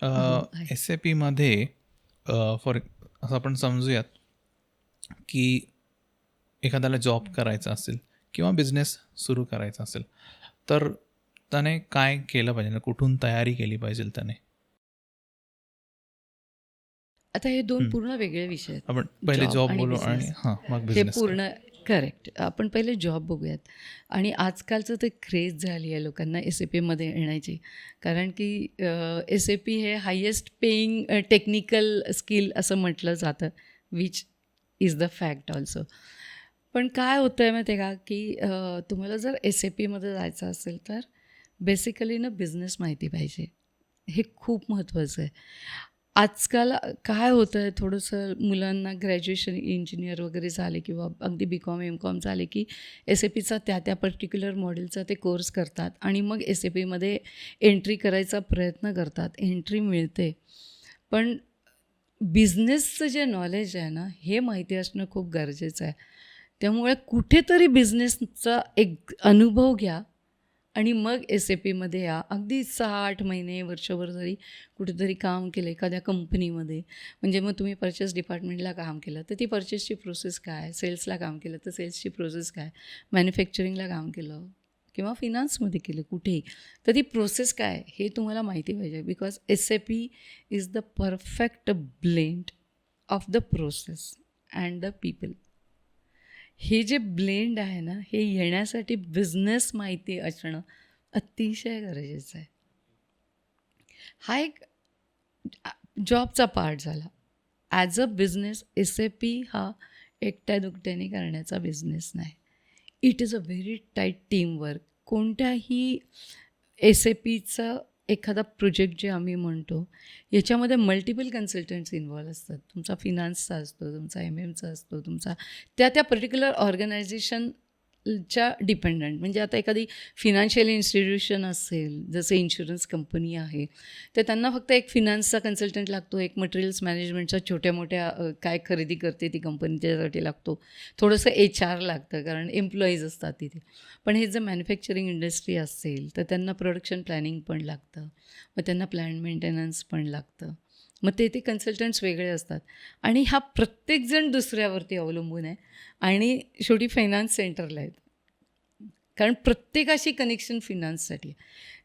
हो आहे. SAPमध्ये फॉर असं आपण समजूयात की एखाद्याला जॉब करायचा असेल किंवा बिझनेस सुरू करायचा असेल तर त्याने काय केलं पाहिजे, कुठून तयारी केली पाहिजे त्याने? आता हे 2 हं. पूर्ण वेगळे विषय आहेत. आपण पहिले जॉब जॉब आणि बोलू आणि बिझनेस. मग हे बिझनेस काय? पूर्ण करेक्ट. आपण पहिले जॉब बघूयात. आणि आजकालचं ते क्रेज झाली आहे लोकांना SAPमध्ये येण्याची. कारण की SAP हे हायेस्ट पेइंग टेक्निकल स्किल असं म्हटलं जातं, which is the fact also. पण काय होतं आहे माहिती आहे का, की तुम्हाला जर SAPमध्ये जायचं असेल तर बेसिकली ना बिझनेस माहिती पाहिजे. हे खूप महत्त्वाचं आहे. आजकाल काय होतं आहे, थोडंसं मुलांना ग्रॅज्युएशन इंजिनियर वगैरे झाले किंवा अगदी BCom MCom झाले की SAPचा त्या पर्टिक्युलर मॉडेलचा ते कोर्स करतात आणि मग SAPमध्ये एंट्री करायचा प्रयत्न करतात. एंट्री मिळते. पण बिझनेसचं जे नॉलेज आहे ना, हे माहिती असणं खूप गरजेचं आहे. त्यामुळे कुठेतरी बिझनेसचा एक अनुभव घ्या आणि मग SAPमध्ये या. अगदी 6-8 महिने, वर्षभर जरी कुठेतरी काम केलं एखाद्या कंपनीमध्ये, म्हणजे मग तुम्ही पर्चेस डिपार्टमेंटला काम केलं तर ती पर्चेसची प्रोसेस काय, सेल्सला काम केलं तर सेल्सची प्रोसेस काय, मॅन्युफॅक्चरिंगला काम केलं किंवा फिनान्समध्ये केलं कुठेही, तर ती प्रोसेस काय हे तुम्हाला माहिती पाहिजे. Because SAP is the perfect blend of the process and the people. हे जे ब्लेंड आहे ना, हे येण्यासाठी बिझनेस माहिती असणं अतिशय गरजेचं आहे. हा एक जॉबचा पार्ट झाला. ॲज अ बिझनेस SAP हा एकट्या दुकट्याने करण्याचा बिझनेस नाही. It is a very tight teamwork. कोणत्याही SAPचा एखादा प्रोजेक्ट जे आम्ही म्हणतो, याच्यामध्ये मल्टिपल कन्सल्टंट्स इन्व्हॉल्व असतात. तुमचा फिनान्सचा असतो, तुमचा MMचा असतो, तुमचा त्या पर्टिक्युलर ऑर्गनायझेशनच्या डिपेंडंट. म्हणजे आता एखादी फिनान्शियल इन्स्टिट्यूशन असेल, जसं इन्शुरन्स कंपनी आहे, तर त्यांना फक्त एक फिनान्सचा कन्सल्टंट लागतो, एक मटेरियल्स मॅनेजमेंटच्या छोट्या मोठ्या काय खरेदी करते ती कंपनी त्याच्यासाठी लागतो, थोडंसं HR लागतं कारण एम्प्लॉईज असतात तिथे. पण हे जर मॅन्युफॅक्चरिंग इंडस्ट्री असेल तर त्यांना प्रोडक्शन प्लॅनिंग पण लागतं, मग त्यांना प्लॅन मेंटेनन्स पण लागतं. मग ते कन्सल्टंट्स वेगळे असतात आणि हा प्रत्येकजण दुसऱ्यावरती अवलंबून आहे आणि शेवटी फायनान्स सेंटरला आहेत, कारण प्रत्येकाशी कनेक्शन फिनान्ससाठी आहे.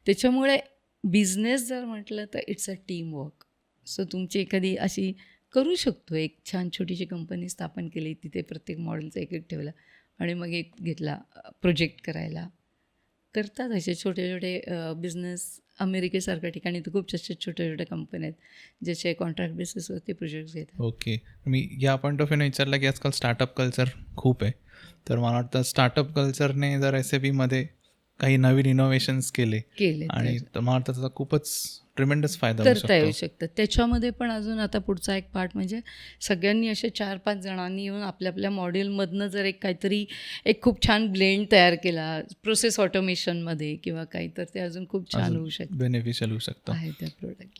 त्याच्यामुळे बिझनेस जर म्हटलं तर it's a team work. So तुमची एखादी अशी करू शकतो, एक छान छोटीशी कंपनी स्थापन केली, तिथे प्रत्येक मॉडेलचं एक ठेवलं आणि मग एक घेतला प्रोजेक्ट करायला. करतात असे छोटे छोटे बिझनेस. अमेरिकेसारख्या ठिकाणी तर खूप छोट्या छोट्या कंपन्या आहेत ज्याचे कॉन्ट्रॅक्ट बेसिसवरती प्रोजेक्ट्स घेतात. ओके. मी या पॉईंट ऑफ व्ह्यूने विचारलं की आजकाल स्टार्टअप कल्चर खूप आहे, तर मला वाटतं स्टार्टअप कल्चरने जर SAPमध्ये काही नवीन इनोव्हेशन्स केले आणि तर तर मला वाटतं त्याचा खूपच ट्रिमेंडस फायदा होऊ करता येऊ शकतो. शकतं. त्याच्यामध्ये पण अजून आता पुढचा एक पार्ट म्हणजे सगळ्यांनी असे 4-5 जणांनी येऊन आपल्या मॉड्यूलमधनं जर एक काहीतरी एक खूप छान ब्लेंड तयार केला प्रोसेस ऑटोमेशनमध्ये किंवा काही, तर ते अजून खूप छान होऊ शकतं. बेनिफिशियल होऊ शकतं. आहे त्या प्रोडक्ट.